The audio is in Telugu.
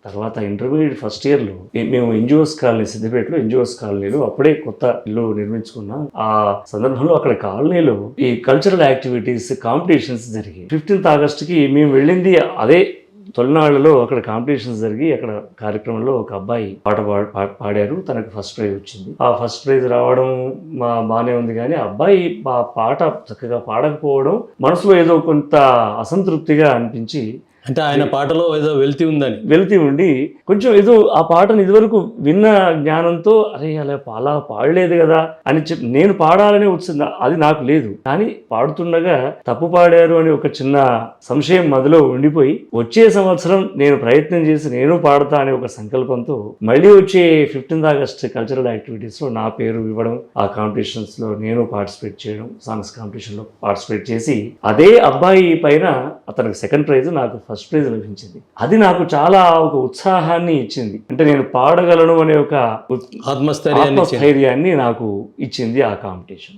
తర్వాత ఇంటర్మీడియట్ ఫస్ట్ ఇయర్లో మేము ఎన్జిఓస్ కాలనీ, సిద్దిపేటలో ఎన్జిఓస్ కాలనీలో అప్పుడే కొత్త ఇల్లు నిర్మించుకున్నాం. ఆ సందర్భంలో అక్కడ కాలనీలో ఈ కల్చరల్ యాక్టివిటీస్ కాంపిటీషన్స్ జరిగాయి. 15th ఆగస్టుకి మేము వెళ్ళింది అదే తొలినాళ్లలో. అక్కడ కాంపిటీషన్స్ జరిగి అక్కడ కార్యక్రమంలో ఒక అబ్బాయి పాట పాడారు. తనకు ఫస్ట్ ప్రైజ్ వచ్చింది. ఆ ఫస్ట్ ప్రైజ్ రావడం బాగానే ఉంది, కానీ అబ్బాయి పాట చక్కగా పాడకపోవడం మనసులో ఏదో కొంత అసంతృప్తిగా అనిపించి, అంటే ఆయన పాటలో ఏదో వెళ్తీ ఉండి కొంచెం ఏదో ఆ పాటను ఇదివరకు విన్న జ్ఞానంతో అరే అలా పాడలేదు కదా అని చెప్పి నేను పాడాలనే వచ్చింది, అది నాకు లేదు. కానీ పాడుతుండగా తప్పు పాడారు అని ఒక చిన్న సంశయం మదిలో ఉండిపోయి, వచ్చే సంవత్సరం నేను ప్రయత్నం చేసి నేను పాడతా అనే ఒక సంకల్పంతో మళ్ళీ వచ్చే 15th ఆగస్ట్ కల్చరల్ యాక్టివిటీస్లో నా పేరు ఇవ్వడం, ఆ కాంపిటీషన్స్లో నేను పార్టిసిపేట్ చేయడం, సాంగ్స్ కాంపిటీషన్లో పార్టిసిపేట్ చేసి అదే అబ్బాయి పైన అతనికి సెకండ్ ప్రైజ్, నాకు ఫస్ట్ ప్రైజ్ లభించింది. అది నాకు చాలా ఒక ఉత్సాహాన్ని ఇచ్చింది. అంటే నేను పాడగలను అనే ఒక ఆత్మస్థైర్యాన్ని నాకు ఇచ్చింది ఆ కాంపిటీషన్.